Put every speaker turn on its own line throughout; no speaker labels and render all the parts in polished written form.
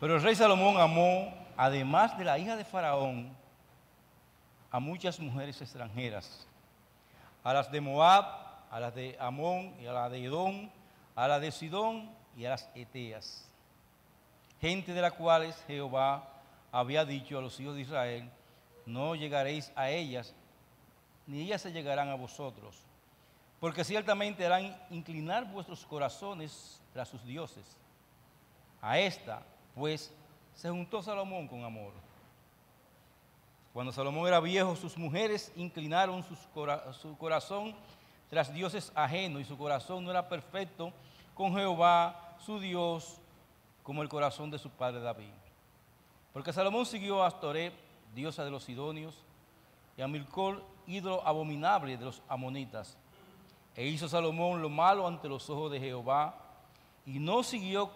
Pero el rey Salomón amó, además de la hija de Faraón, a muchas mujeres extranjeras, a las de Moab, a las de Amón y a las de Edom, a las de Sidón y a las Eteas, gente de las cuales Jehová había dicho a los hijos de Israel: no llegaréis a ellas, ni ellas se llegarán a vosotros, porque ciertamente harán inclinar vuestros corazones tras sus dioses. A esta, pues, se juntó Salomón con amor. Cuando Salomón era viejo, sus mujeres inclinaron su corazón tras dioses ajenos, y su corazón no era perfecto con Jehová, su Dios, como el corazón de su padre David. Porque Salomón siguió a Astoret, diosa de los sidonios, y a Milcol, ídolo abominable de los amonitas. E hizo Salomón lo malo ante los ojos de Jehová, y no siguió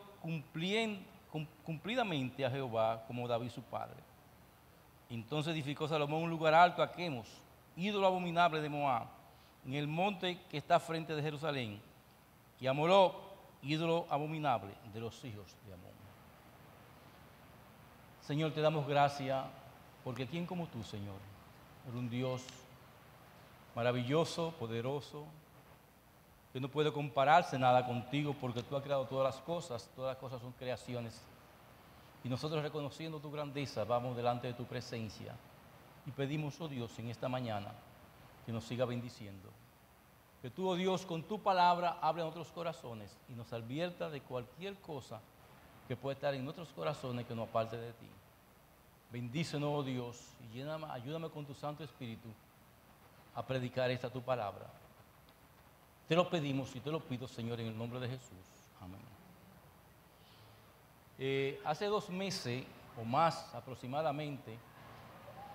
cumplidamente a Jehová como David su padre. Entonces edificó Salomón un lugar alto a Quemos, ídolo abominable de Moab, en el monte que está frente de Jerusalén, y a Moloc, ídolo abominable de los hijos de Amón. Señor, te damos gracias, porque ¿quién como tú, Señor? Eres un Dios maravilloso, poderoso, que no puede compararse nada contigo, porque tú has creado todas las cosas son creaciones. Y nosotros, reconociendo tu grandeza, vamos delante de tu presencia y pedimos, oh Dios, en esta mañana, que nos siga bendiciendo. Que tú, oh Dios, con tu palabra hable en nuestros corazones y nos advierta de cualquier cosa que pueda estar en nuestros corazones que nos aparte de ti. Bendícenos, oh Dios, y ayúdame con tu Santo Espíritu a predicar esta tu palabra. Te lo pedimos y te lo pido, Señor, en el nombre de Jesús. Amén. Hace 2 meses o más aproximadamente,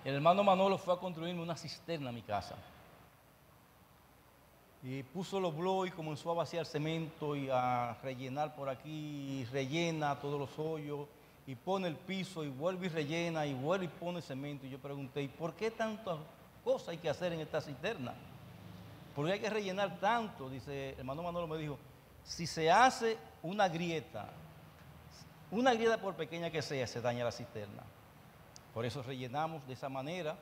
el hermano Manolo fue a construirme una cisterna a mi casa. Y puso los bloques y comenzó a vaciar cemento y a rellenar por aquí, y rellena todos los hoyos, y pone el piso y vuelve y rellena, y vuelve y pone cemento. Y yo pregunté: ¿y por qué tantas cosas hay que hacer en esta cisterna? ¿Por qué hay que rellenar tanto? Dice, el hermano Manolo me dijo: si se hace una grieta por pequeña que sea, se daña la cisterna. Por eso rellenamos de esa manera,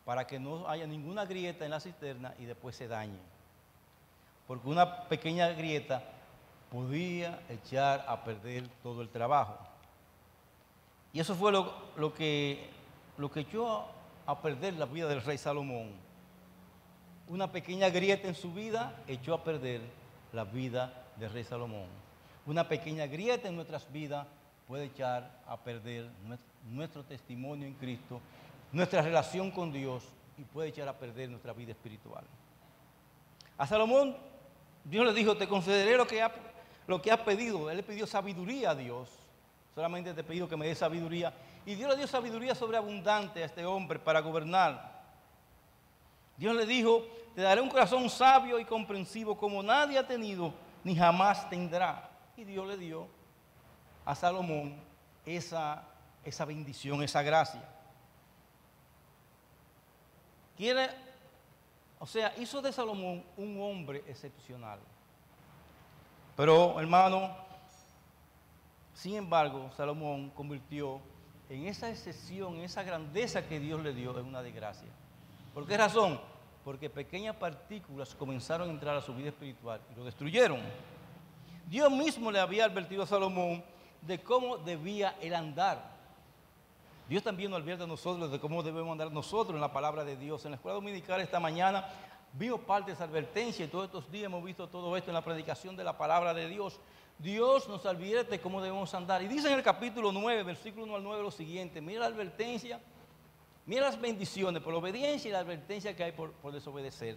para que no haya ninguna grieta en la cisterna y después se dañe. Porque una pequeña grieta podía echar a perder todo el trabajo. Y eso fue lo que echó a perder la vida del rey Salomón. Una pequeña grieta en su vida echó a perder la vida del rey Salomón. Una pequeña grieta en nuestras vidas puede echar a perder nuestro testimonio en Cristo, nuestra relación con Dios, y puede echar a perder nuestra vida espiritual. A Salomón, Dios le dijo: te concederé lo que has pedido. Él le pidió sabiduría a Dios. Solamente te he pedido que me dé sabiduría. Y Dios le dio sabiduría sobreabundante a este hombre para gobernar. Dios le dijo: te daré un corazón sabio y comprensivo como nadie ha tenido ni jamás tendrá. Y Dios le dio a Salomón esa bendición, esa gracia. Hizo de Salomón un hombre excepcional. Pero, hermano, sin embargo, Salomón convirtió en esa excepción, en esa grandeza que Dios le dio, en una desgracia. ¿Por qué razón? Porque pequeñas partículas comenzaron a entrar a su vida espiritual y lo destruyeron. Dios mismo le había advertido a Salomón de cómo debía él andar. Dios también nos advierte a nosotros de cómo debemos andar nosotros en la palabra de Dios. En la escuela dominical esta mañana vimos parte de esa advertencia, y todos estos días hemos visto todo esto en la predicación de la palabra de Dios. Dios nos advierte cómo debemos andar. Y dice en el capítulo 9, versículo 1 al 9, lo siguiente: mira la advertencia, mira las bendiciones por la obediencia y la advertencia que hay por desobedecer.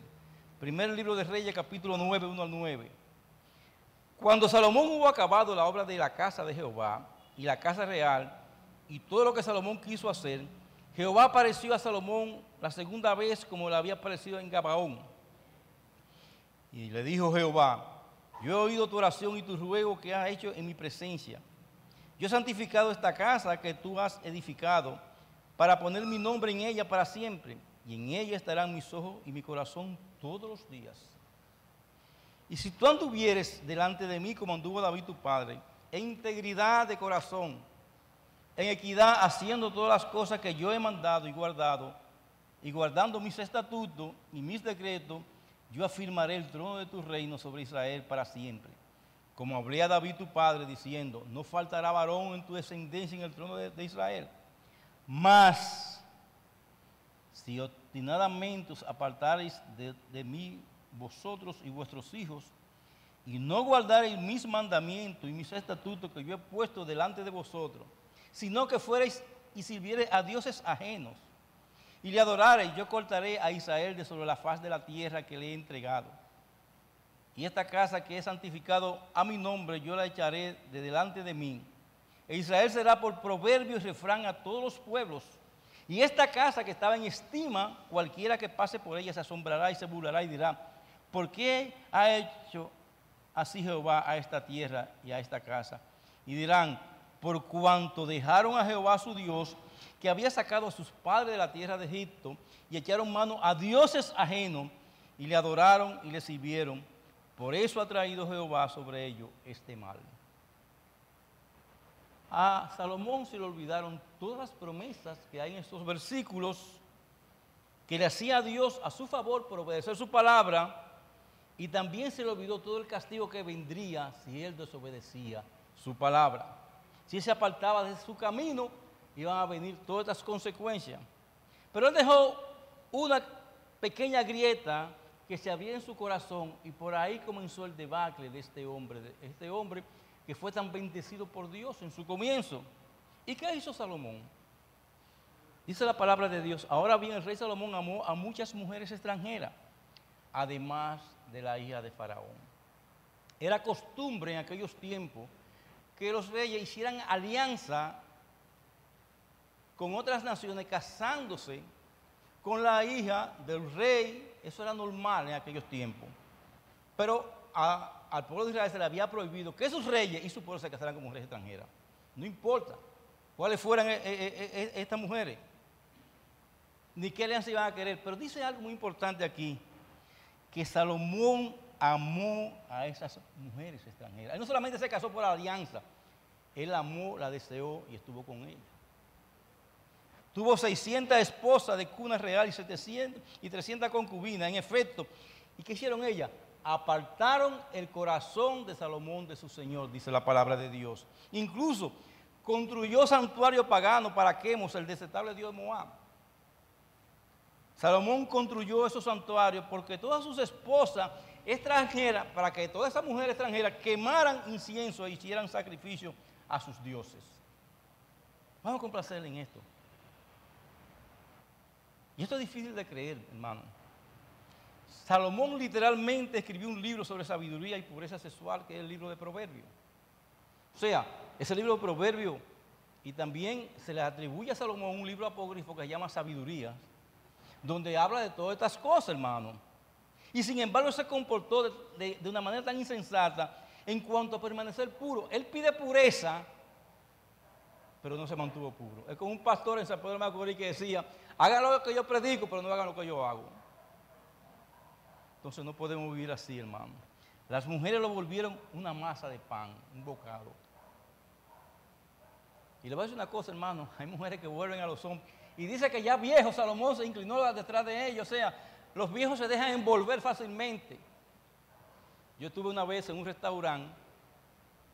Primer libro de Reyes, capítulo 9, 1 al 9. Cuando Salomón hubo acabado la obra de la casa de Jehová y la casa real y todo lo que Salomón quiso hacer, Jehová apareció a Salomón la segunda vez como le había aparecido en Gabaón. Y le dijo Jehová: yo he oído tu oración y tu ruego que has hecho en mi presencia. Yo he santificado esta casa que tú has edificado para poner mi nombre en ella para siempre, y en ella estarán mis ojos y mi corazón todos los días. Y si tú anduvieres delante de mí como anduvo David tu padre, en integridad de corazón en equidad, haciendo todas las cosas que yo he mandado y guardado, y guardando mis estatutos y mis decretos, yo afirmaré el trono de tu reino sobre Israel para siempre. Como hablé a David tu padre, diciendo, no faltará varón en tu descendencia en el trono de Israel. Mas, si obstinadamente os apartareis de mí, vosotros y vuestros hijos, y no guardareis mis mandamientos y mis estatutos que yo he puesto delante de vosotros, sino que fuereis y sirviereis a dioses ajenos, y le adorareis, yo cortaré a Israel de sobre la faz de la tierra que le he entregado. Y esta casa que he santificado a mi nombre, yo la echaré de delante de mí. E Israel será por proverbio y refrán a todos los pueblos. Y esta casa que estaba en estima, cualquiera que pase por ella se asombrará y se burlará y dirá, ¿por qué ha hecho así Jehová a esta tierra y a esta casa? Y dirán, por cuanto dejaron a Jehová su Dios, que había sacado a sus padres de la tierra de Egipto, y echaron mano a dioses ajenos, y le adoraron y le sirvieron. Por eso ha traído Jehová sobre ellos este mal. A Salomón se le olvidaron todas las promesas que hay en estos versículos, que le hacía a Dios a su favor por obedecer su palabra, y también se le olvidó todo el castigo que vendría si él desobedecía su palabra. Si él se apartaba de su camino, iban a venir todas estas consecuencias. Pero él dejó una pequeña grieta que se abría en su corazón, y por ahí comenzó el debacle de este hombre que fue tan bendecido por Dios en su comienzo. ¿Y qué hizo Salomón? Dice la palabra de Dios, ahora bien el rey Salomón amó a muchas mujeres extranjeras, además de la hija de Faraón. Era costumbre en aquellos tiempos que los reyes hicieran alianza con otras naciones, casándose con la hija del rey. Eso era normal en aquellos tiempos. Pero al pueblo de Israel se le había prohibido que esos reyes y su pueblo se casaran con mujeres extranjeras. No importa cuáles fueran estas mujeres, ni qué alianza iban a querer. Pero dice algo muy importante aquí, que Salomón amó a esas mujeres extranjeras. Él no solamente se casó por la alianza, él amó, la deseó y estuvo con ella. Tuvo 600 esposas de cuna real y 300 concubinas, en efecto. ¿Y qué hicieron ellas? Apartaron el corazón de Salomón de su Señor, dice la palabra de Dios. Incluso construyó santuario pagano para Quemos, el detestable dios de Moab. Salomón construyó esos santuarios porque todas sus esposas extranjeras, para que todas esas mujeres extranjeras quemaran incienso e hicieran sacrificio a sus dioses. Vamos a complacerle en esto. Y esto es difícil de creer, hermano. Salomón literalmente escribió un libro sobre sabiduría y pureza sexual, que es el libro de Proverbios. O sea, ese libro de Proverbios, y también se le atribuye a Salomón un libro apócrifo que se llama Sabiduría, donde habla de todas estas cosas, hermano. Y sin embargo, se comportó de una manera tan insensata en cuanto a permanecer puro. Él pide pureza, pero no se mantuvo puro. Es como un pastor en San Pedro de Macorís que decía, hagan lo que yo predico, pero no hagan lo que yo hago. Entonces no podemos vivir así, hermano. Las mujeres lo volvieron una masa de pan, un bocado. Y le voy a decir una cosa, hermano, hay mujeres que vuelven a los hombres. Y dice que ya viejo, Salomón se inclinó detrás de ellos. O sea, los viejos se dejan envolver fácilmente. Yo estuve una vez en un restaurante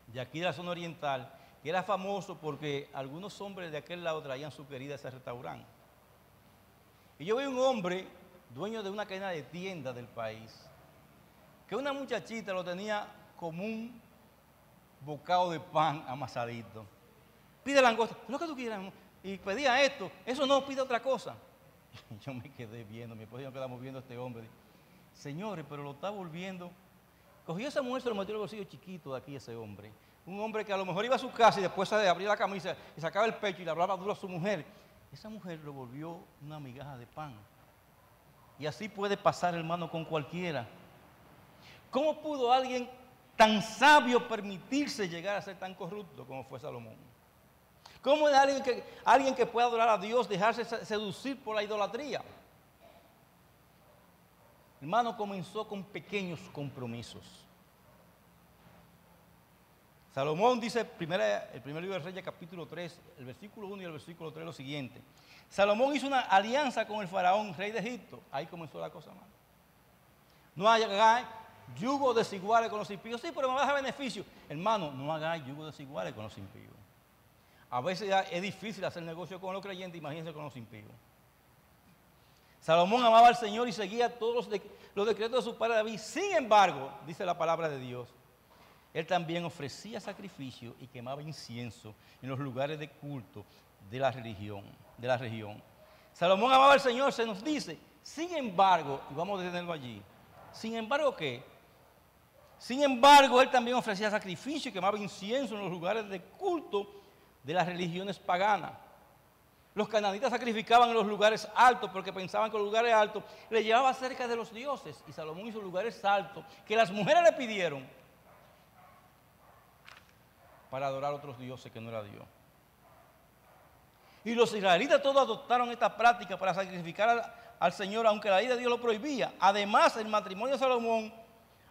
de aquí de la zona oriental, que era famoso porque algunos hombres de aquel lado traían su querida a ese restaurante. Y yo vi un hombre, dueño de una cadena de tiendas del país, que una muchachita lo tenía como un bocado de pan amasadito. Pide langosta, lo que tú quieras, y pedía esto, eso no, pide otra cosa. Y yo me quedé viendo, mi esposa y yo quedamos viendo a este hombre. Señores, pero lo está volviendo. Cogió esa mujer, se lo metió en el bolsillo chiquito de aquí ese hombre. Un hombre que a lo mejor iba a su casa y después se abría la camisa y sacaba el pecho y le hablaba duro a su mujer. Esa mujer lo volvió una migaja de pan. Y así puede pasar, hermano, con cualquiera. ¿Cómo pudo alguien tan sabio permitirse llegar a ser tan corrupto como fue Salomón? ¿Cómo es alguien que puede adorar a Dios dejarse seducir por la idolatría? Hermano, comenzó con pequeños compromisos. Salomón dice, el primer libro de Reyes, capítulo 3, el versículo 1 y el versículo 3, lo siguiente. Salomón hizo una alianza con el faraón, rey de Egipto. Ahí comenzó la cosa mal. No hagáis yugo desiguales con los impíos. Sí, pero me vas a beneficio. Hermano, no hagáis yugo desiguales con los impíos. A veces es difícil hacer negocio con los creyentes, imagínense con los impíos. Salomón amaba al Señor y seguía todos los decretos de su padre David. Sin embargo, dice la palabra de Dios, él también ofrecía sacrificio y quemaba incienso en los lugares de culto de la región. Salomón amaba al Señor, se nos dice. Sin embargo, y vamos a detenerlo allí. Sin embargo, ¿qué? Sin embargo, él también ofrecía sacrificio y quemaba incienso en los lugares de culto de las religiones paganas. Los cananitas sacrificaban en los lugares altos porque pensaban que los lugares altos le llevaban cerca de los dioses. Y Salomón hizo lugares altos que las mujeres le pidieron para adorar a otros dioses que no era Dios. Y los israelitas todos adoptaron esta práctica para sacrificar al Señor, aunque la ley de Dios lo prohibía. Además, el matrimonio de Salomón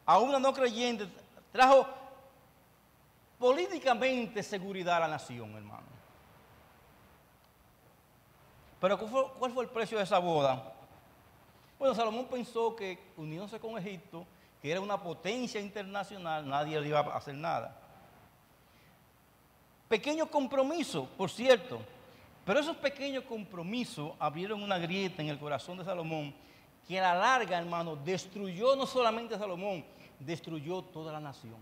a una no creyente trajo políticamente seguridad a la nación, hermano. Pero ¿cuál fue el precio de esa boda? Bueno, Salomón pensó que uniéndose con Egipto, que era una potencia internacional, nadie le iba a hacer nada. Pequeño compromiso, por cierto, pero esos pequeños compromisos abrieron una grieta en el corazón de Salomón que a la larga, hermano, destruyó no solamente a Salomón, destruyó toda la nación.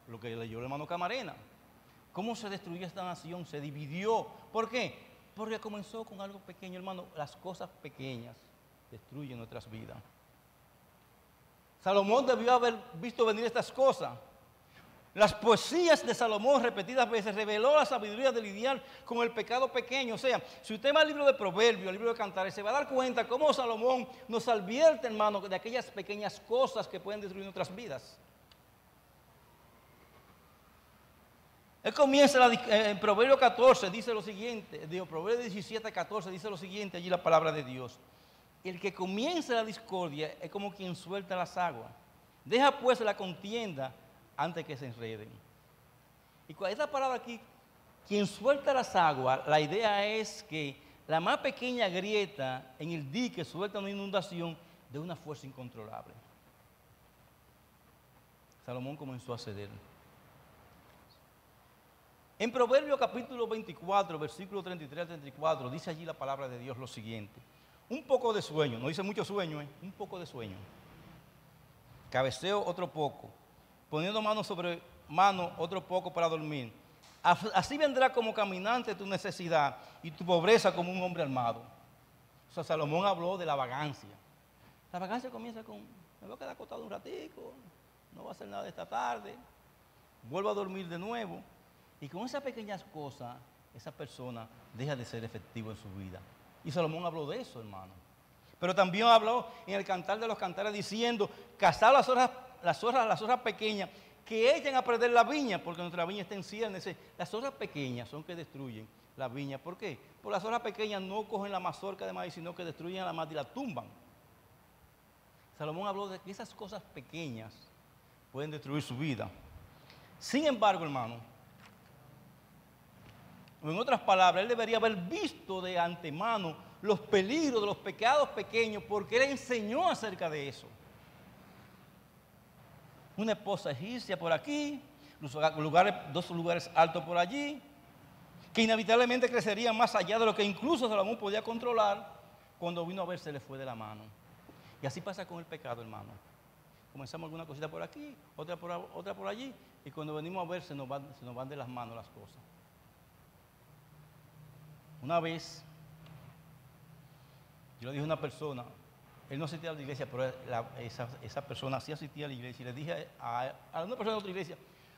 Lo que leyó el hermano Camarena. ¿Cómo se destruyó esta nación? Se dividió. ¿Por qué? Porque comenzó con algo pequeño, hermano. Las cosas pequeñas destruyen nuestras vidas. Salomón debió haber visto venir estas cosas. Las poesías de Salomón repetidas veces reveló la sabiduría de lidiar con el pecado pequeño. O sea, si usted va al libro de Proverbios, al libro de Cantares, se va a dar cuenta cómo Salomón nos advierte, hermano, de aquellas pequeñas cosas que pueden destruir nuestras vidas. Él comienza en Proverbio 14, dice lo siguiente, Proverbio 17, 14, dice lo siguiente, allí la palabra de Dios. El que comienza la discordia es como quien suelta las aguas. Deja pues la contienda antes que se enreden. Y con esta palabra aquí, quien suelta las aguas, la idea es que la más pequeña grieta en el dique suelta una inundación de una fuerza incontrolable. Salomón comenzó a ceder. En Proverbios capítulo 24, versículo 33 al 34, dice allí la palabra de Dios lo siguiente. Un poco de sueño, no dice mucho sueño, un poco de sueño. Cabeceo otro poco. Poniendo mano sobre mano otro poco para dormir. Así vendrá como caminante tu necesidad y tu pobreza como un hombre armado. O sea, Salomón habló de la vagancia. La vagancia comienza con, me voy a quedar acostado un ratico, no voy a hacer nada esta tarde, vuelvo a dormir de nuevo. Y con esas pequeñas cosas, esa persona deja de ser efectivo en su vida. Y Salomón habló de eso, hermano. Pero también habló en el Cantar de los Cantares diciendo, cazad las zorras pequeñas que echen a perder la viña, porque nuestra viña está en ciernes. Las zorras pequeñas son que destruyen la viña. ¿Por qué? Porque las zorras pequeñas no cogen la mazorca de maíz, sino que destruyen la mata y la tumban. Salomón habló de que esas cosas pequeñas pueden destruir su vida. Sin embargo, hermano, en otras palabras, él debería haber visto de antemano los peligros de los pecados pequeños, porque él enseñó acerca de eso. Una esposa egipcia por aquí, dos lugares altos por allí, que inevitablemente crecerían más allá de lo que incluso Salomón podía controlar. Cuando vino a ver, se le fue de la mano. Y así pasa con el pecado, hermano. Comenzamos alguna cosita por aquí, otra por allí, y cuando venimos a ver, se nos van de las manos las cosas. Una vez, yo le dije a una persona, él no asistía a la iglesia, pero esa persona sí asistía a la iglesia, y le dije a una persona de otra iglesia,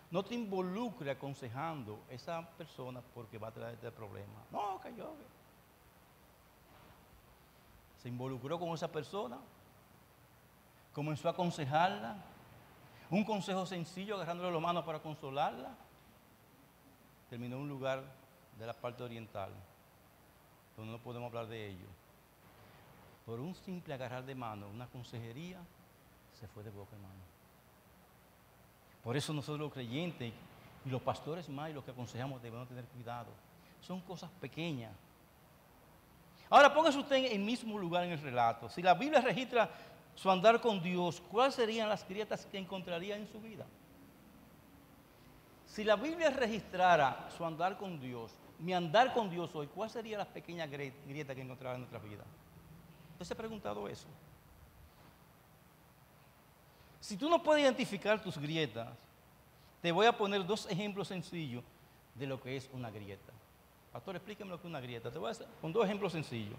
no te involucres aconsejando a esa persona porque va a traer este problema. No, que yo. Se involucró con esa persona, comenzó a aconsejarla, un consejo sencillo, agarrándole las manos para consolarla, terminó en un lugar de la parte oriental, donde no podemos hablar de ello. Por un simple agarrar de mano, una consejería, se fue de boca, hermano. Por eso nosotros los creyentes Y los pastores más y los que aconsejamos debemos tener cuidado. Son cosas pequeñas. Ahora póngase usted en el mismo lugar en el relato. Si la Biblia registra su andar con Dios, ¿cuáles serían las grietas que encontraría en su vida? Si la Biblia registrara su andar con Dios, mi andar con Dios hoy, ¿cuáles serían las pequeñas grietas que encontrará en nuestra vida? ¿Usted se ha preguntado eso? Si tú no puedes identificar tus grietas, te voy a poner dos ejemplos sencillos de lo que es una grieta. Pastor, explíqueme lo que es una grieta. Te voy a hacer con dos ejemplos sencillos.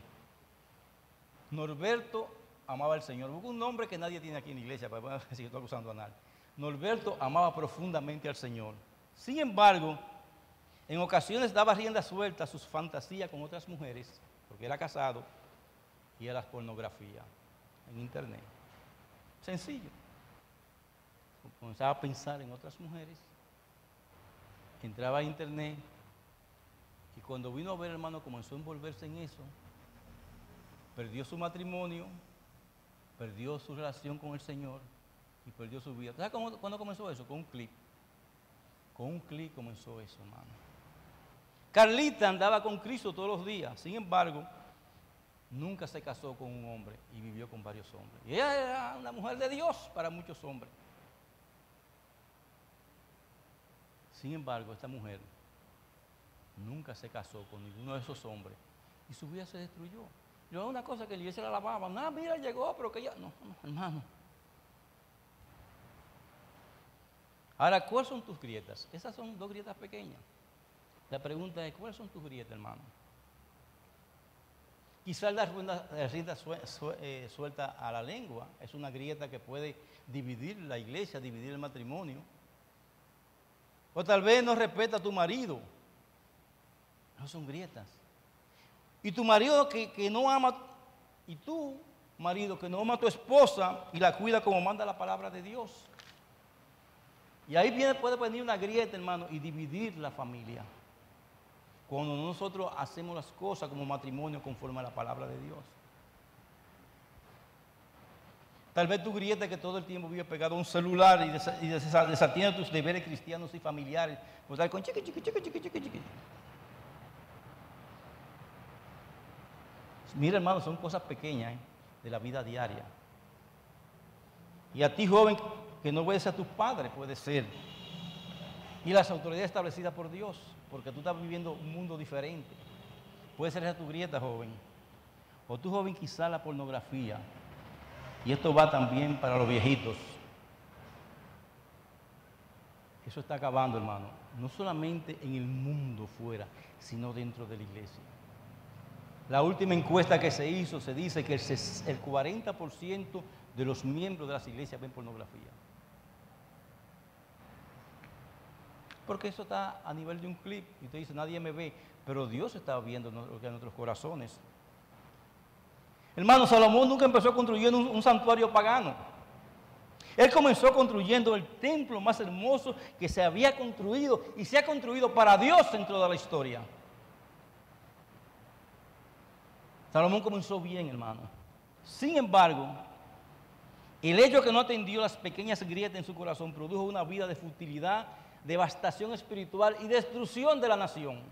Norberto amaba al Señor. Busca un nombre que nadie tiene aquí en la iglesia, para decir que estoy acusando a nadie. Norberto amaba profundamente al Señor. Sin embargo, en ocasiones daba rienda suelta a sus fantasías con otras mujeres, porque era casado, y a la pornografía en internet. Sencillo. Comenzaba a pensar en otras mujeres, entraba a internet, y cuando vino a ver, hermano, comenzó a envolverse en eso. Perdió su matrimonio, perdió su relación con el Señor y perdió su vida. ¿Sabes cuándo comenzó eso? Con un clip. Con un clip comenzó eso, hermano. Carlita andaba con Cristo todos los días, sin embargo, nunca se casó con un hombre y vivió con varios hombres. Y ella era una mujer de Dios para muchos hombres. Sin embargo, esta mujer nunca se casó con ninguno de esos hombres y su vida se destruyó. Yo una cosa que la iglesia la alababa, mira, llegó, pero que ya, no, hermano. Ahora, ¿cuáles son tus grietas? Esas son dos grietas pequeñas. La pregunta es, ¿cuáles son tus grietas, hermano? Quizás la rienda suelta a la lengua es una grieta que puede dividir la iglesia, dividir el matrimonio. O tal vez no respeta a tu marido. No son grietas. Y tu marido que no ama, y tú, marido, que no ama a tu esposa y la cuida como manda la palabra de Dios. Y ahí puede venir una grieta, hermano, y dividir la familia. Cuando nosotros hacemos las cosas como matrimonio conforme a la palabra de Dios. Tal vez tu grieta es que todo el tiempo vive pegado a un celular y desatiende tus deberes cristianos y familiares. Pues estar con chiqui. Mira, hermano, son cosas pequeñas de la vida diaria. Y a ti, joven, que no obedeces a tus padres, puede ser. Y las autoridades establecidas por Dios, porque tú estás viviendo un mundo diferente. Puede ser esa tu grieta, joven. O tú, joven, quizá la pornografía. Y esto va también para los viejitos. Eso está acabando, hermano. No solamente en el mundo fuera, sino dentro de la iglesia. La última encuesta que se hizo, se dice que el 40% de los miembros de las iglesias ven pornografía. Porque eso está a nivel de un clip. Y usted dice, nadie me ve. Pero Dios está viendo lo que hay en nuestros corazones. Hermano, Salomón nunca empezó construyendo un santuario pagano. Él comenzó construyendo el templo más hermoso que se había construido y se ha construido para Dios dentro de la historia. Salomón comenzó bien, hermano. Sin embargo, el hecho de que no atendió las pequeñas grietas en su corazón produjo una vida de futilidad, devastación espiritual y destrucción de la nación.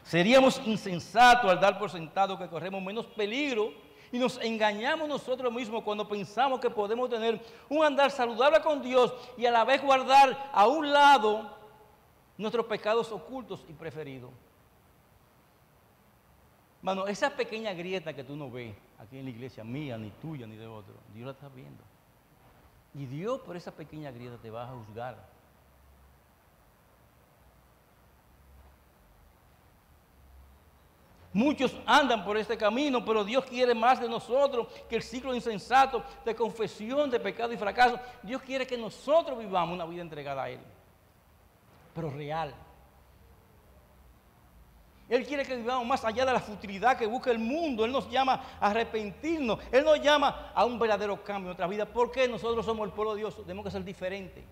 Seríamos insensatos al dar por sentado que corremos menos peligro y nos engañamos nosotros mismos cuando pensamos que podemos tener un andar saludable con Dios y a la vez guardar a un lado nuestros pecados ocultos y preferidos. Mano, esa pequeña grieta que tú no ves aquí en la iglesia mía, ni tuya, ni de otro, Dios la está viendo. Y Dios por esa pequeña grieta te va a juzgar. Muchos andan por este camino, pero Dios quiere más de nosotros que el ciclo insensato de confesión, de pecado y fracaso. Dios quiere que nosotros vivamos una vida entregada a Él, pero real. Él quiere que vivamos más allá de la futilidad que busca el mundo. Él nos llama a arrepentirnos. Él nos llama a un verdadero cambio en nuestra vida. ¿Por qué? Nosotros somos el pueblo de Dios. Tenemos que ser diferentes.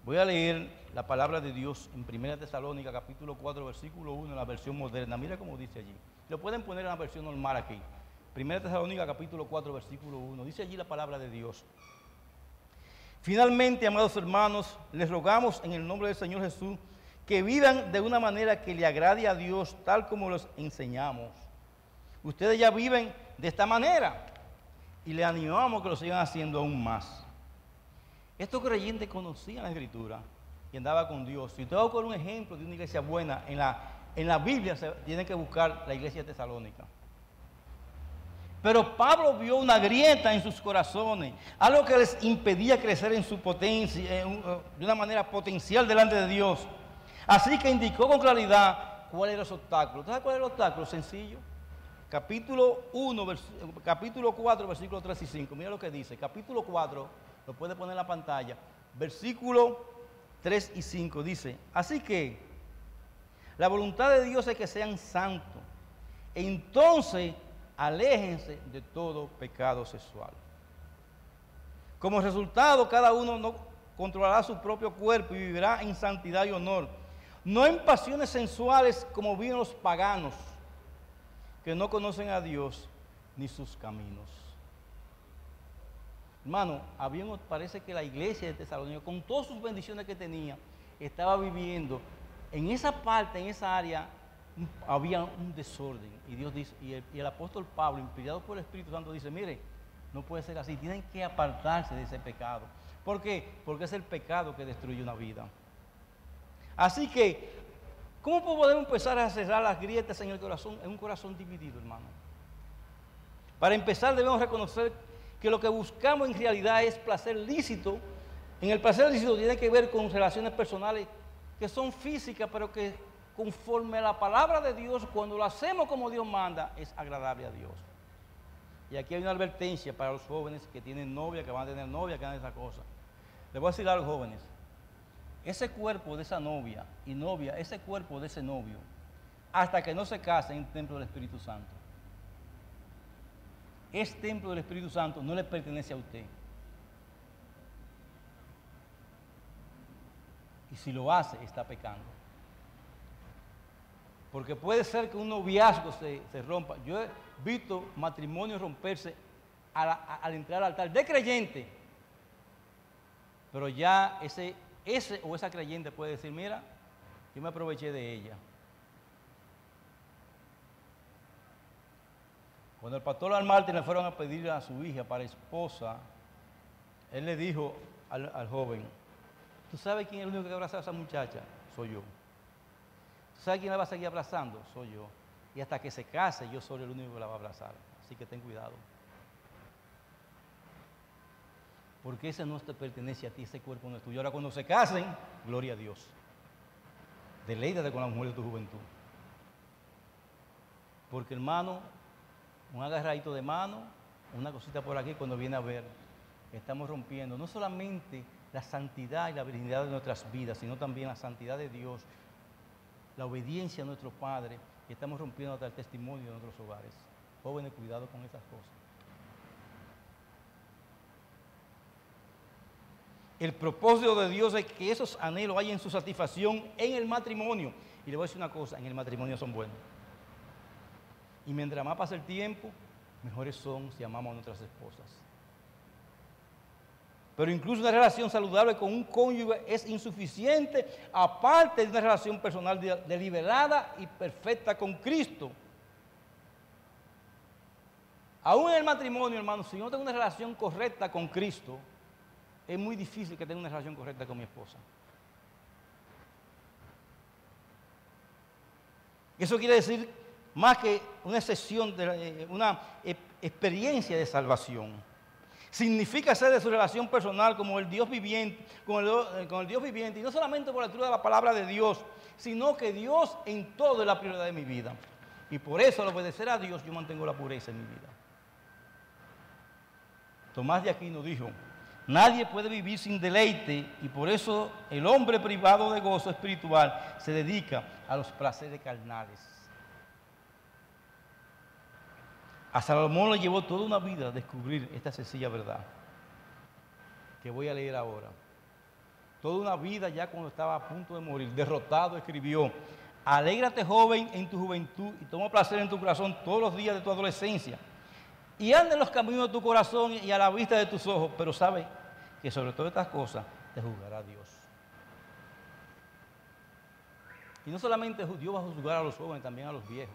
Voy a leer la palabra de Dios en 1 Tesalónica, capítulo 4, versículo 1, en la versión moderna. Mira cómo dice allí. Lo pueden poner en la versión normal aquí. 1 Tesalónica, capítulo 4, versículo 1. Dice allí la palabra de Dios. Finalmente, amados hermanos, les rogamos en el nombre del Señor Jesús que vivan de una manera que le agrade a Dios, tal como los enseñamos. Ustedes ya viven de esta manera y les animamos que lo sigan haciendo aún más. Estos creyentes conocían la Escritura y andaban con Dios. Si usted va a buscar un ejemplo de una iglesia buena, en la Biblia tienen que buscar la iglesia de Tesalónica. Pero Pablo vio una grieta en sus corazones, algo que les impedía crecer en su potencia, de una manera potencial delante de Dios. Así que indicó con claridad cuál era el obstáculo. ¿Usted sabe cuál era el obstáculo? Sencillo. Capítulo 4, versículos 3 y 5. Mira lo que dice. Capítulo 4, lo puede poner en la pantalla. Versículo 3 y 5 dice: así que la voluntad de Dios es que sean santos. Entonces, aléjense de todo pecado sexual. Como resultado, cada uno no controlará su propio cuerpo y vivirá en santidad y honor, no en pasiones sensuales como viven los paganos, que no conocen a Dios ni sus caminos. Hermano, parece que la iglesia de Tesalónica, con todas sus bendiciones que tenía, estaba viviendo en esa parte, en esa área, había un desorden. Y Dios dice, y el apóstol Pablo, inspirado por el Espíritu Santo, dice: mire, no puede ser así, tienen que apartarse de ese pecado. ¿Por qué? Porque es el pecado que destruye una vida. Así que, ¿cómo podemos empezar a cerrar las grietas en el corazón, en un corazón dividido, hermano? Para empezar, debemos reconocer que lo que buscamos en realidad es placer lícito. En el placer lícito tiene que ver con relaciones personales que son físicas, pero que conforme a la palabra de Dios, cuando lo hacemos como Dios manda, es agradable a Dios. Y aquí hay una advertencia para los jóvenes que tienen novia, que van a tener novia, que hagan esa cosa. Les voy a decir a los jóvenes: ese cuerpo de esa novia y novia, ese cuerpo de ese novio, hasta que no se casen, en el templo del Espíritu Santo. Es templo del Espíritu Santo, no le pertenece a usted. Y si lo hace, está pecando. Porque puede ser que un noviazgo se rompa. Yo he visto matrimonios romperse al entrar al altar de creyente. Pero ya ese o esa creyente puede decir: mira, yo me aproveché de ella. Cuando el pastor Almartín le fueron a pedir a su hija para esposa, él le dijo al joven: ¿tú sabes quién es el único que abraza a esa muchacha? Soy yo. ¿Tú sabes quién la va a seguir abrazando? Soy yo. Y hasta que se case, yo soy el único que la va a abrazar. Así que ten cuidado. Porque ese no te pertenece a ti, ese cuerpo no es tuyo. Ahora, cuando se casen, gloria a Dios. Deleítate con la mujer de tu juventud. Porque, hermano, un agarradito de mano, una cosita por aquí, cuando viene a ver, estamos rompiendo no solamente la santidad y la virginidad de nuestras vidas, sino también la santidad de Dios, la obediencia a nuestro Padre, y estamos rompiendo hasta el testimonio de nuestros hogares. Jóvenes, cuidado con esas cosas. El propósito de Dios es que esos anhelos hayan su satisfacción en el matrimonio. Y le voy a decir una cosa: en el matrimonio son buenos. Y mientras más pasa el tiempo, mejores son si amamos a nuestras esposas. Pero incluso una relación saludable con un cónyuge es insuficiente, aparte de una relación personal deliberada y perfecta con Cristo. Aún en el matrimonio, hermano, si yo no tengo una relación correcta con Cristo, es muy difícil que tenga una relación correcta con mi esposa. Eso quiere decir más que una sesión, una experiencia de salvación. Significa ser de su relación personal como el Dios viviente, con el Dios viviente, y no solamente por la lectura de la palabra de Dios, sino que Dios en todo es la prioridad de mi vida. Y por eso, al obedecer a Dios, yo mantengo la pureza en mi vida. Tomás de Aquino dijo: nadie puede vivir sin deleite, y por eso el hombre privado de gozo espiritual se dedica a los placeres carnales. A Salomón le llevó toda una vida a descubrir esta sencilla verdad que voy a leer ahora. toda una vida ya cuando estaba a punto de morir, derrotado, escribió: alégrate, joven, en tu juventud y toma placer en tu corazón todos los días de tu adolescencia. Y anda en los caminos de tu corazón y a la vista de tus ojos, pero sabe que sobre todas estas cosas te juzgará Dios. Y no solamente Dios va a juzgar a los jóvenes, también a los viejos.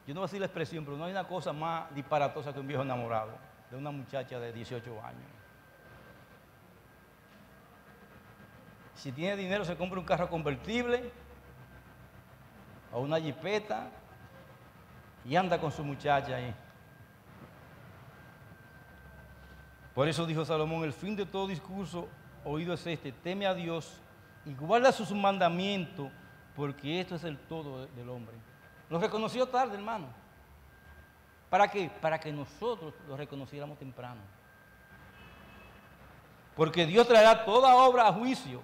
Yo no voy a decir la expresión, pero no hay una cosa más disparatosa que un viejo enamorado de una muchacha de 18 años. Si tiene dinero, se compra un carro convertible o una jipeta y anda con su muchacha ahí. Por eso dijo Salomón: el fin de todo discurso oído es este: teme a Dios y guarda sus mandamientos, porque esto es el todo del hombre. Lo reconoció tarde, hermano. ¿Para qué? Para que nosotros lo reconociéramos temprano. Porque Dios traerá toda obra a juicio,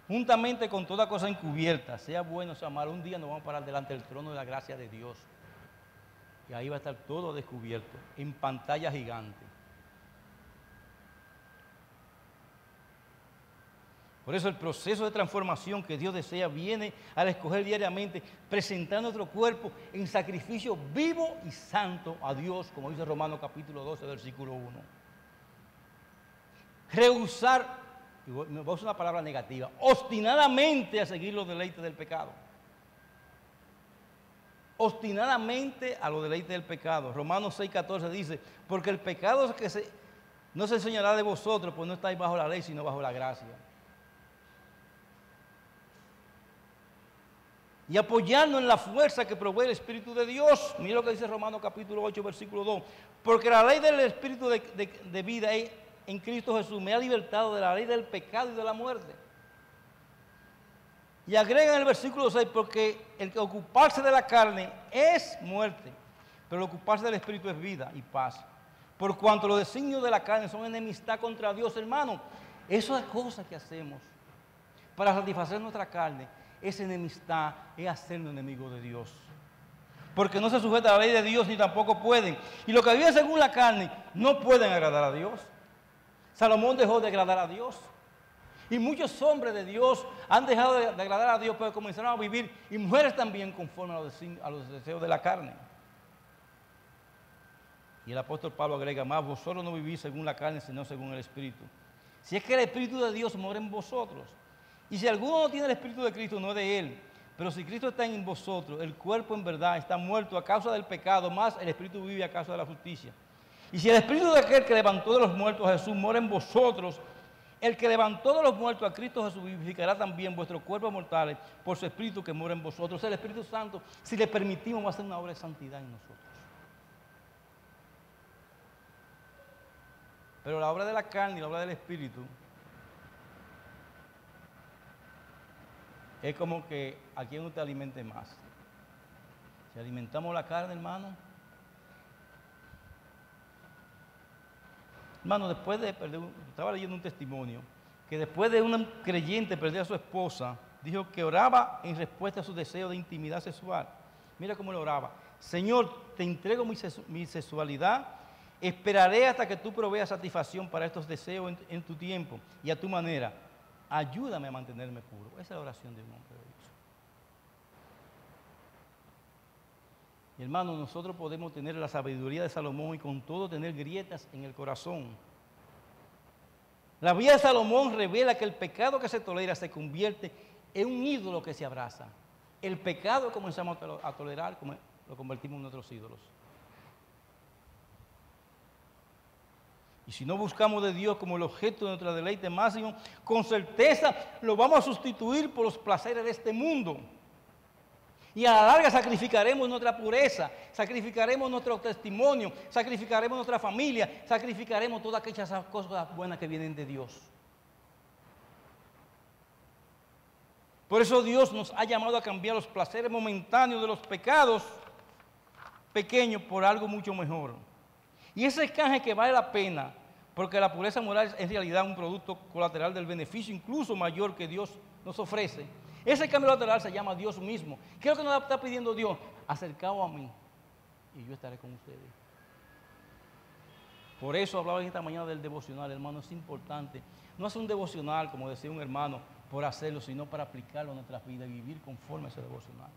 juntamente con toda cosa encubierta, sea bueno o sea malo. Un día nos vamos a parar delante del trono de la gracia de Dios. Y ahí va a estar todo descubierto, en pantalla gigante. Por eso el proceso de transformación que Dios desea viene al escoger diariamente, presentar nuestro cuerpo en sacrificio vivo y santo a Dios, como dice Romanos capítulo 12, versículo 1. Rehusar, me voy a usar una palabra negativa, obstinadamente a seguir los deleites del pecado. Obstinadamente a los deleites del pecado. Romanos 6:14 dice: porque el pecado es que no se enseñará de vosotros, pues no estáis bajo la ley, sino bajo la gracia. Y apoyarnos en la fuerza que provee el Espíritu de Dios. Mira lo que dice Romanos capítulo 8, versículo 2. Porque la ley del Espíritu de vida en Cristo Jesús me ha libertado de la ley del pecado y de la muerte. Y agrega en el versículo 6: porque el que ocuparse de la carne es muerte, pero el ocuparse del Espíritu es vida y paz. Por cuanto los designios de la carne son enemistad contra Dios, hermano. Esas cosas que hacemos para satisfacer nuestra carne es enemistad, es hacernos enemigos de Dios. Porque no se sujeta a la ley de Dios, ni tampoco pueden. Y los que viven según la carne no pueden agradar a Dios. Salomón dejó de agradar a Dios. Y muchos hombres de Dios han dejado de agradar a Dios, pero comenzaron a vivir, y mujeres también, conforme a los deseos de la carne. Y el apóstol Pablo agrega más: vosotros no vivís según la carne, sino según el Espíritu. Si es que el Espíritu de Dios mora en vosotros. Y si alguno no tiene el Espíritu de Cristo, no es de él. Pero si Cristo está en vosotros, el cuerpo en verdad está muerto a causa del pecado, más el Espíritu vive a causa de la justicia. Y si el Espíritu de aquel que levantó de los muertos a Jesús mora en vosotros, el que levantó de los muertos a Cristo Jesús vivificará también vuestros cuerpos mortales por su Espíritu que mora en vosotros. El Espíritu Santo, si le permitimos, va a hacer una obra de santidad en nosotros. Pero la obra de la carne y la obra del Espíritu es como que a quien no te alimente más. Si alimentamos la carne, hermano, después de perder, estaba leyendo un testimonio, que después de un creyente perder a su esposa, dijo que oraba en respuesta a su deseo de intimidad sexual. Mira cómo lo oraba: Señor, te entrego mi sexualidad, esperaré hasta que tú proveas satisfacción para estos deseos en tu tiempo y a tu manera. Ayúdame a mantenerme puro. Esa es la oración de un hombre de Dios. Y hermano, nosotros podemos tener la sabiduría de Salomón y con todo tener grietas en el corazón. La vida de Salomón revela que el pecado que se tolera se convierte en un ídolo que se abraza. El pecado que comenzamos a tolerar, lo convertimos en otros ídolos. Y si no buscamos de Dios como el objeto de nuestro deleite máximo, con certeza lo vamos a sustituir por los placeres de este mundo. Y a la larga sacrificaremos nuestra pureza, sacrificaremos nuestro testimonio, sacrificaremos nuestra familia, sacrificaremos todas aquellas cosas buenas que vienen de Dios. Por eso Dios nos ha llamado a cambiar los placeres momentáneos de los pecados pequeños por algo mucho mejor. Y ese canje que vale la pena, porque la pureza moral es en realidad un producto colateral del beneficio incluso mayor que Dios nos ofrece. Ese cambio lateral se llama Dios mismo. ¿Qué es lo que nos está pidiendo Dios? Acercaos a mí y yo estaré con ustedes. Por eso hablaba esta mañana del devocional, hermano, es importante. No hacer un devocional, como decía un hermano, por hacerlo, sino para aplicarlo a nuestras vidas y vivir conforme a ese devocional.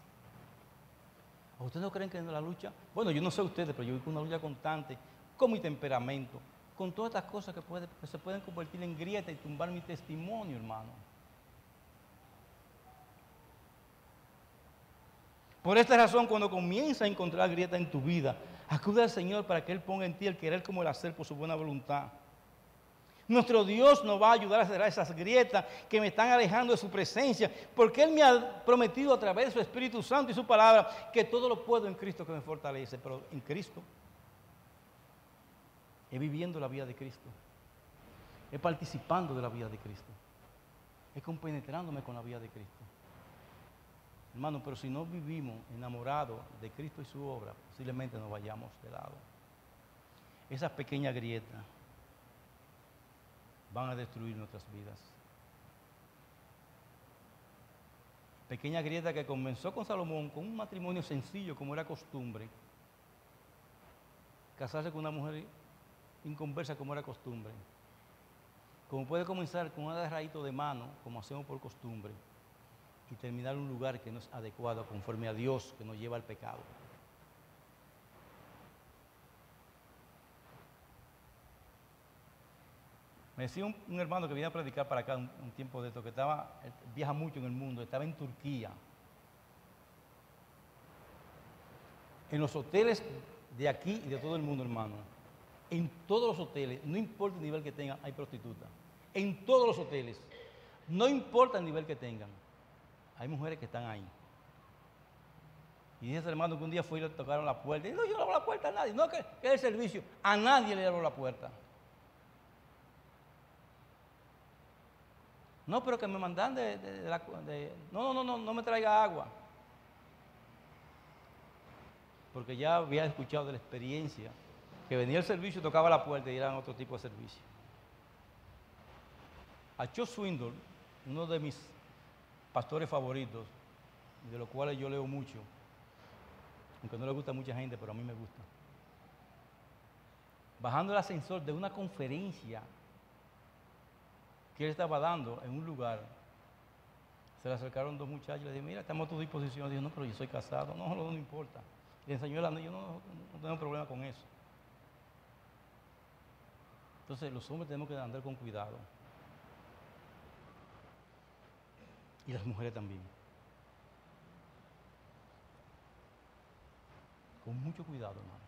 ¿A ustedes no creen que en la lucha? Bueno, yo no sé ustedes, pero yo vivo una lucha constante con mi temperamento, con todas estas cosas que se pueden convertir en grietas y tumbar mi testimonio, hermano. Por esta razón, cuando comienza a encontrar grietas en tu vida, acude al Señor para que Él ponga en ti el querer como el hacer por su buena voluntad. Nuestro Dios nos va a ayudar a cerrar esas grietas que me están alejando de su presencia, porque Él me ha prometido a través de su Espíritu Santo y su palabra que todo lo puedo en Cristo que me fortalece. Pero en Cristo es viviendo la vida de Cristo, es participando de la vida de Cristo, es compenetrándome con la vida de Cristo. Hermano, pero si no vivimos enamorados de Cristo y su obra, posiblemente nos vayamos de lado. Esas pequeñas grietas van a destruir nuestras vidas. Pequeña grieta que comenzó con Salomón, con un matrimonio sencillo como era costumbre. Casarse con una mujer inconversa como era costumbre. Como puede comenzar con un agarradito de mano, como hacemos por costumbre, y terminar en un lugar que no es adecuado conforme a Dios, que nos lleva al pecado. Me decía un hermano que venía a predicar para acá un tiempo de esto, que viaja mucho en el mundo, estaba en Turquía. En los hoteles de aquí y de todo el mundo, hermano, en todos los hoteles, no importa el nivel que tengan, hay prostitutas. En todos los hoteles, no importa el nivel que tengan, hay mujeres que están ahí. Y dice ese hermano que un día fue y le tocaron la puerta. Y no, yo no abro la puerta a nadie. No, que es el servicio. A nadie le abro la puerta. No, pero que me mandan no me traiga agua. Porque ya había escuchado de la experiencia que venía el servicio, tocaba la puerta y eran otro tipo de servicio. A Chuck Swindoll, uno de mis pastores favoritos, de los cuales yo leo mucho, aunque no le gusta a mucha gente, pero a mí me gusta. Bajando el ascensor de una conferencia que él estaba dando en un lugar, se le acercaron dos muchachos y le dijeron, mira, estamos a tu disposición. Dijo, no, pero yo soy casado. No importa. Le enseñó el anillo, no tengo problema con eso. Entonces, los hombres tenemos que andar con cuidado. Y las mujeres también. Con mucho cuidado, hermano.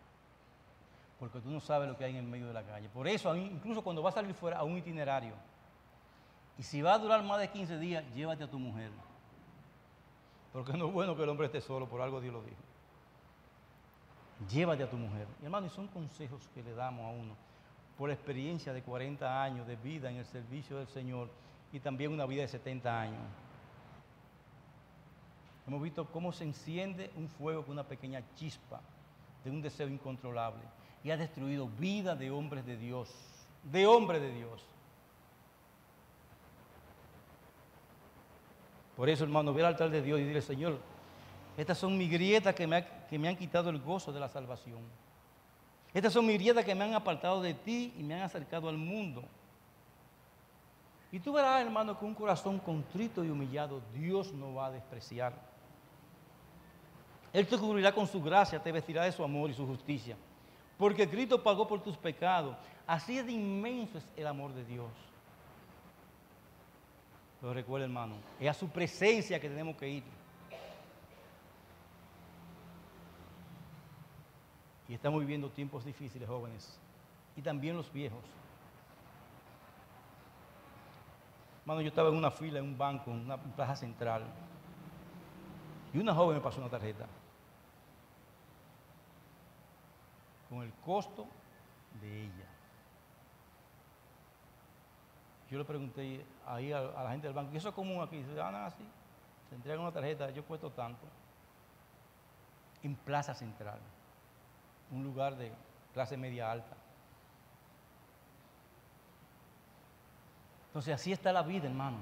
Porque tú no sabes lo que hay en el medio de la calle. Por eso, incluso cuando vas a salir fuera a un itinerario, y si va a durar más de 15 días, llévate a tu mujer. Porque no es bueno que el hombre esté solo, por algo Dios lo dijo. Llévate a tu mujer. Y hermano, y son consejos que le damos a uno por la experiencia de 40 años de vida en el servicio del Señor y también una vida de 70 años. Hemos visto cómo se enciende un fuego con una pequeña chispa de un deseo incontrolable y ha destruido vida de hombres de Dios, de hombres de Dios. Por eso, hermano, ve al altar de Dios y dile, Señor, estas son mis grietas que me han quitado el gozo de la salvación. Estas son mis grietas que me han apartado de ti y me han acercado al mundo. Y tú verás, hermano, que un corazón contrito y humillado Dios no va a despreciar. Él te cubrirá con su gracia, te vestirá de su amor y su justicia. Porque Cristo pagó por tus pecados. Así de inmenso es el amor de Dios. Pero recuerda, hermano, es a su presencia que tenemos que ir. Y estamos viviendo tiempos difíciles, jóvenes. Y también los viejos. Hermano, yo estaba en una fila en un banco, en una plaza central. Y una joven me pasó una tarjeta. Con el costo de ella. Yo le pregunté ahí a la gente del banco, ¿y eso es común aquí? Dice, nada, así. Se entrega una tarjeta, yo cuesto tanto. En Plaza Central. Un lugar de clase media alta. Entonces así está la vida, hermano.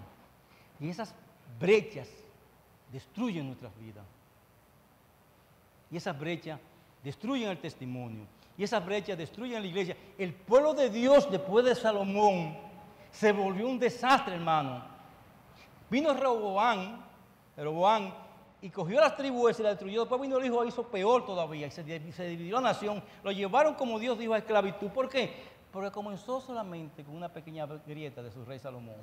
Y esas brechas destruyen nuestras vidas. Y esas brechas destruyen el testimonio. y esas brechas destruyen la iglesia. El pueblo de Dios después de Salomón se volvió un desastre, hermano. Vino Roboán y cogió las tribus y las destruyó. Después vino el hijo e hizo peor todavía y se dividió la nación. Lo llevaron, como Dios dijo, a esclavitud. ¿Por qué? Porque comenzó solamente con una pequeña grieta de su rey Salomón.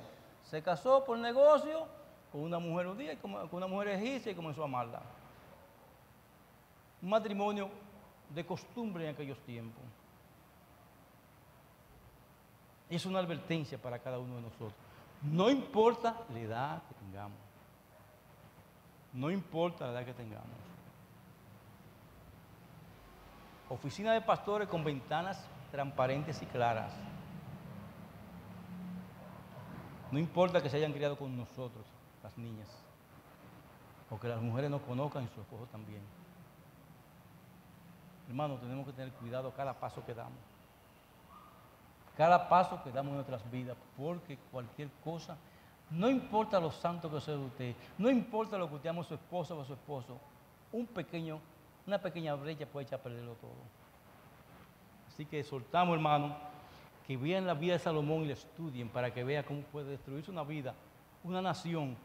Se casó por negocio con una mujer judía y con una mujer egipcia y comenzó a amarla. Un matrimonio de costumbre en aquellos tiempos. Es una advertencia para cada uno de nosotros. No importa la edad que tengamos. No importa la edad que tengamos. Oficina de pastores con ventanas transparentes y claras. No importa que se hayan criado con nosotros, las niñas, o que las mujeres nos conozcan y sus esposos también. Hermanos, tenemos que tener cuidado cada paso que damos. Cada paso que damos en nuestras vidas, porque cualquier cosa, no importa lo santo que sea de usted, no importa lo que usted ama a su esposa o a su esposo, una pequeña brecha puede echar a perderlo todo. Así que exhortamos, hermanos, que vean la vida de Salomón y la estudien para que vean cómo puede destruirse una vida, una nación,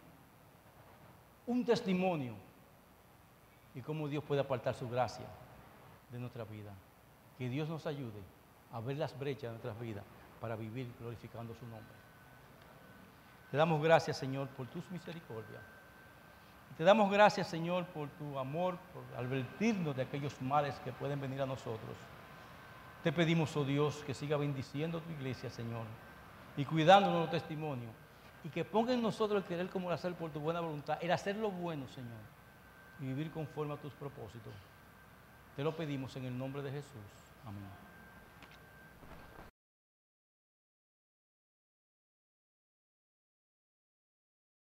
un testimonio, y cómo Dios puede apartar su gracia de nuestra vida. Que Dios nos ayude a ver las brechas de nuestras vidas para vivir glorificando su nombre. Te damos gracias, Señor, por tus misericordias. Te damos gracias, Señor, por tu amor, por advertirnos de aquellos males que pueden venir a nosotros. Te pedimos, oh Dios, que siga bendiciendo tu iglesia, Señor, y cuidándonos los testimonios, y que ponga en nosotros el querer como el hacer por tu buena voluntad, el hacer lo bueno, Señor, y vivir conforme a tus propósitos. Te lo pedimos en el nombre de Jesús. Amén.